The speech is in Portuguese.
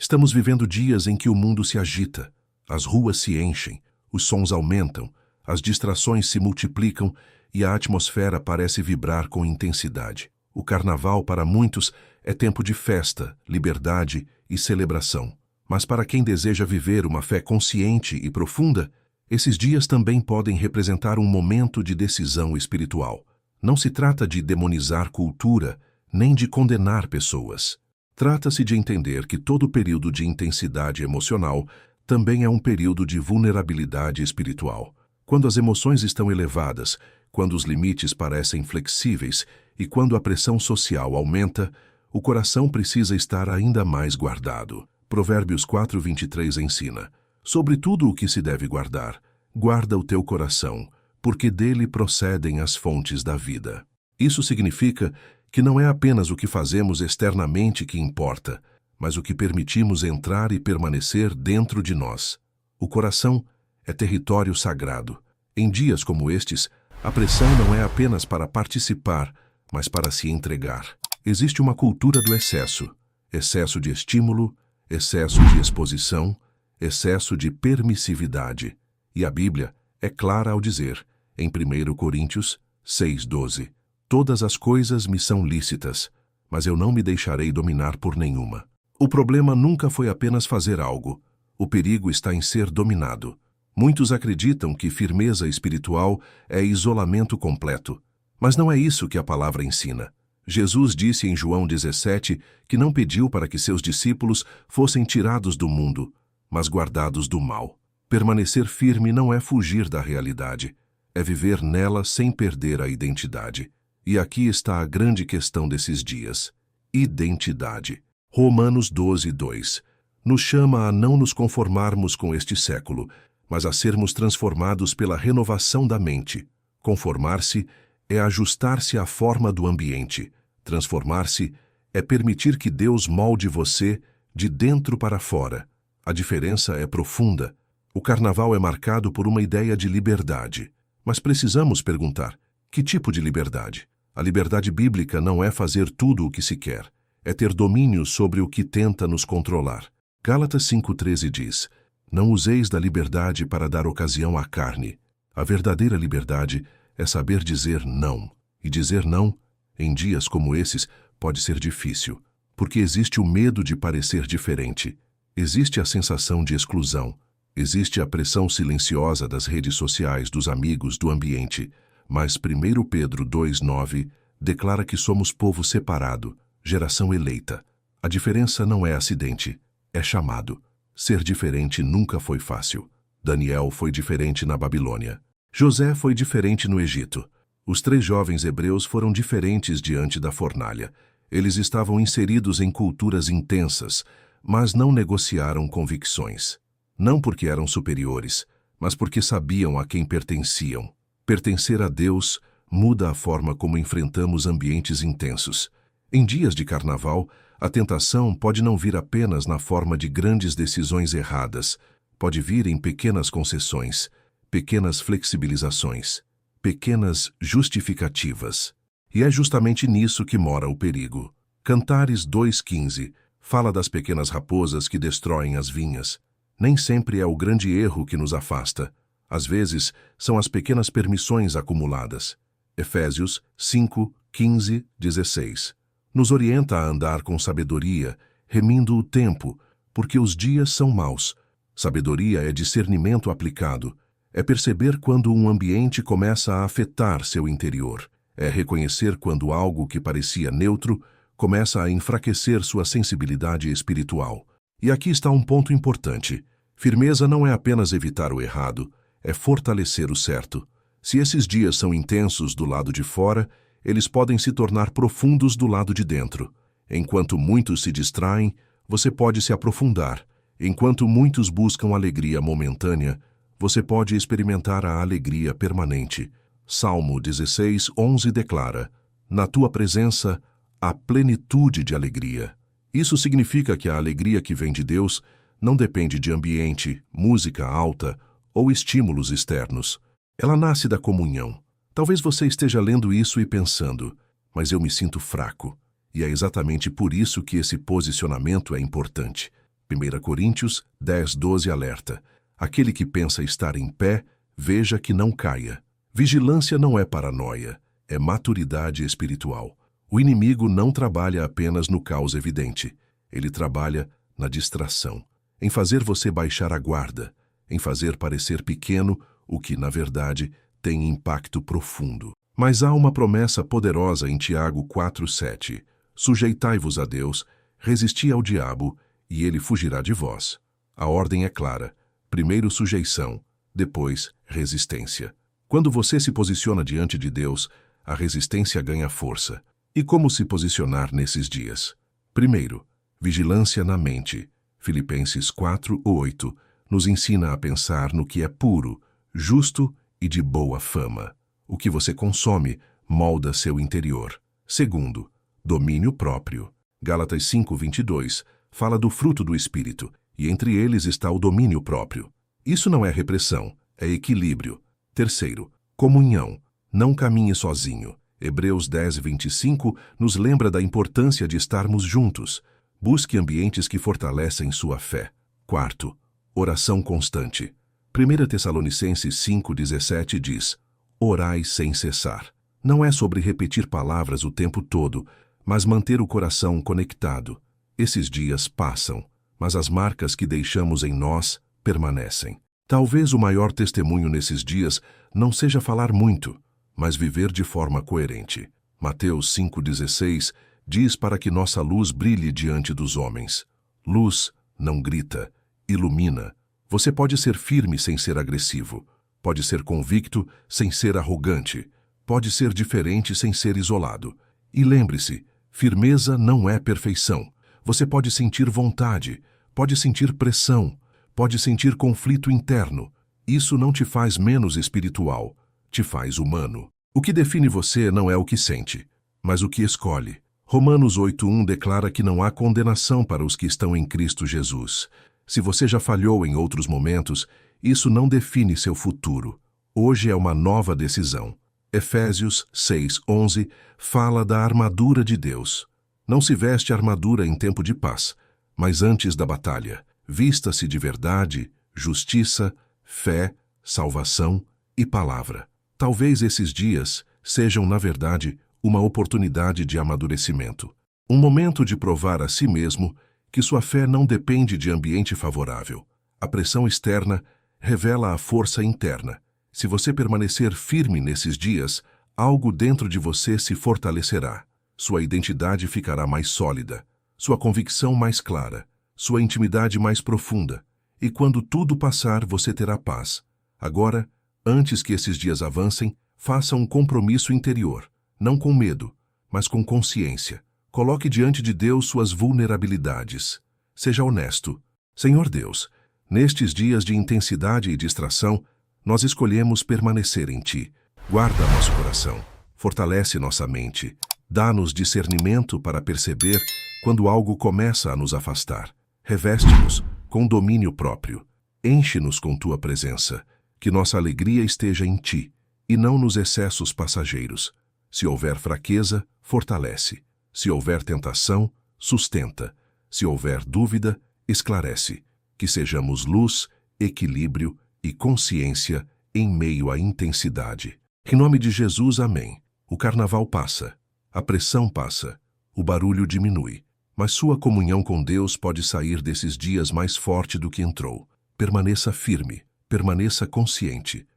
Estamos vivendo dias em que o mundo se agita, as ruas se enchem, os sons aumentam, as distrações se multiplicam e a atmosfera parece vibrar com intensidade. O carnaval, para muitos, é tempo de festa, liberdade e celebração. Mas para quem deseja viver uma fé consciente e profunda, esses dias também podem representar um momento de decisão espiritual. Não se trata de demonizar cultura, nem de condenar pessoas. Trata-se de entender que todo período de intensidade emocional também é um período de vulnerabilidade espiritual. Quando as emoções estão elevadas, quando os limites parecem flexíveis e quando a pressão social aumenta, o coração precisa estar ainda mais guardado. Provérbios 4:23 ensina: sobre tudo o que se deve guardar, guarda o teu coração, porque dele procedem as fontes da vida. Isso significa que não é apenas o que fazemos externamente que importa, mas o que permitimos entrar e permanecer dentro de nós. O coração é território sagrado. Em dias como estes, a pressão não é apenas para participar, mas para se entregar. Existe uma cultura do excesso, excesso de estímulo, excesso de exposição, excesso de permissividade. E a Bíblia é clara ao dizer, em 1 Coríntios 6:12, todas as coisas me são lícitas, mas eu não me deixarei dominar por nenhuma. O problema nunca foi apenas fazer algo. O perigo está em ser dominado. Muitos acreditam que firmeza espiritual é isolamento completo, mas não é isso que a palavra ensina. Jesus disse em João 17 que não pediu para que seus discípulos fossem tirados do mundo, mas guardados do mal. Permanecer firme não é fugir da realidade, é viver nela sem perder a identidade. E aqui está a grande questão desses dias: identidade. Romanos 12:2 nos chama a não nos conformarmos com este século, mas a sermos transformados pela renovação da mente. Conformar-se é ajustar-se à forma do ambiente. Transformar-se é permitir que Deus molde você de dentro para fora. A diferença é profunda. O carnaval é marcado por uma ideia de liberdade. Mas precisamos perguntar: que tipo de liberdade? A liberdade bíblica não é fazer tudo o que se quer, é ter domínio sobre o que tenta nos controlar. Gálatas 5:13 diz: não useis da liberdade para dar ocasião à carne. A verdadeira liberdade é saber dizer não. E dizer não, em dias como esses, pode ser difícil, porque existe o medo de parecer diferente. Existe a sensação de exclusão. Existe a pressão silenciosa das redes sociais, dos amigos, do ambiente. Mas 1 Pedro 2:9 declara que somos povo separado, geração eleita. A diferença não é acidente, é chamado. Ser diferente nunca foi fácil. Daniel foi diferente na Babilônia. José foi diferente no Egito. Os 3 jovens hebreus foram diferentes diante da fornalha. Eles estavam inseridos em culturas intensas, mas não negociaram convicções. Não porque eram superiores, mas porque sabiam a quem pertenciam. Pertencer a Deus muda a forma como enfrentamos ambientes intensos. Em dias de carnaval, a tentação pode não vir apenas na forma de grandes decisões erradas, pode vir em pequenas concessões, pequenas flexibilizações, pequenas justificativas. E é justamente nisso que mora o perigo. Cantares 2:15 fala das pequenas raposas que destroem as vinhas. Nem sempre é o grande erro que nos afasta. Às vezes, são as pequenas permissões acumuladas. Efésios 5:15-16 nos orienta a andar com sabedoria, remindo o tempo, porque os dias são maus. Sabedoria é discernimento aplicado, é perceber quando um ambiente começa a afetar seu interior, é reconhecer quando algo que parecia neutro começa a enfraquecer sua sensibilidade espiritual. E aqui está um ponto importante. Firmeza não é apenas evitar o errado, é fortalecer o certo. Se esses dias são intensos do lado de fora, eles podem se tornar profundos do lado de dentro. Enquanto muitos se distraem, você pode se aprofundar. Enquanto muitos buscam alegria momentânea, você pode experimentar a alegria permanente. Salmo 16:11 declara: na tua presença há plenitude de alegria. Isso significa que a alegria que vem de Deus não depende de ambiente, música alta ou estímulos externos. Ela nasce da comunhão. Talvez você esteja lendo isso e pensando: mas eu me sinto fraco. E é exatamente por isso que esse posicionamento é importante. 1 Coríntios 10:12 alerta: aquele que pensa estar em pé, veja que não caia. Vigilância não é paranoia, é maturidade espiritual. O inimigo não trabalha apenas no caos evidente. Ele trabalha na distração, em fazer você baixar a guarda, em fazer parecer pequeno o que, na verdade, tem impacto profundo. Mas há uma promessa poderosa em Tiago 4:7. Sujeitai-vos a Deus, resisti ao diabo, e ele fugirá de vós. A ordem é clara. Primeiro sujeição, depois resistência. Quando você se posiciona diante de Deus, a resistência ganha força. E como se posicionar nesses dias? Primeiro, vigilância na mente. Filipenses 4:8 nos ensina a pensar no que é puro, justo e de boa fama. O que você consome molda seu interior. Segundo, domínio próprio. Gálatas 5:22 fala do fruto do Espírito, e entre eles está o domínio próprio. Isso não é repressão, é equilíbrio. Terceiro, comunhão. Não caminhe sozinho. Hebreus 10:25 nos lembra da importância de estarmos juntos. Busque ambientes que fortalecem sua fé. Quarto, oração constante. 1 Tessalonicenses 5:17 diz: orai sem cessar. Não é sobre repetir palavras o tempo todo, mas manter o coração conectado. Esses dias passam, mas as marcas que deixamos em nós permanecem. Talvez o maior testemunho nesses dias não seja falar muito, mas viver de forma coerente. Mateus 5:16 diz para que nossa luz brilhe diante dos homens. Luz não grita, ilumina. Você pode ser firme sem ser agressivo. Pode ser convicto sem ser arrogante. Pode ser diferente sem ser isolado. E lembre-se, firmeza não é perfeição. Você pode sentir vontade, pode sentir pressão, pode sentir conflito interno. Isso não te faz menos espiritual, te faz humano. O que define você não é o que sente, mas o que escolhe. Romanos 8:1 declara que não há condenação para os que estão em Cristo Jesus. Se você já falhou em outros momentos, isso não define seu futuro. Hoje é uma nova decisão. Efésios 6:11 fala da armadura de Deus. Não se veste armadura em tempo de paz, mas antes da batalha. Vista-se de verdade, justiça, fé, salvação e palavra. Talvez esses dias sejam, na verdade, uma oportunidade de amadurecimento. Um momento de provar a si mesmo que sua fé não depende de ambiente favorável. A pressão externa revela a força interna. Se você permanecer firme nesses dias, algo dentro de você se fortalecerá. Sua identidade ficará mais sólida, sua convicção mais clara, sua intimidade mais profunda. E quando tudo passar, você terá paz. Agora, antes que esses dias avancem, faça um compromisso interior, não com medo, mas com consciência. Coloque diante de Deus suas vulnerabilidades. Seja honesto. Senhor Deus, nestes dias de intensidade e distração, nós escolhemos permanecer em Ti. Guarda nosso coração, fortalece nossa mente, dá-nos discernimento para perceber quando algo começa a nos afastar. Reveste-nos com domínio próprio, enche-nos com Tua presença, que nossa alegria esteja em Ti, e não nos excessos passageiros. Se houver fraqueza, fortalece. Se houver tentação, sustenta. Se houver dúvida, esclarece. Que sejamos luz, equilíbrio e consciência em meio à intensidade. Em nome de Jesus, amém. O carnaval passa, a pressão passa, o barulho diminui, mas sua comunhão com Deus pode sair desses dias mais forte do que entrou. Permaneça firme, permaneça consciente,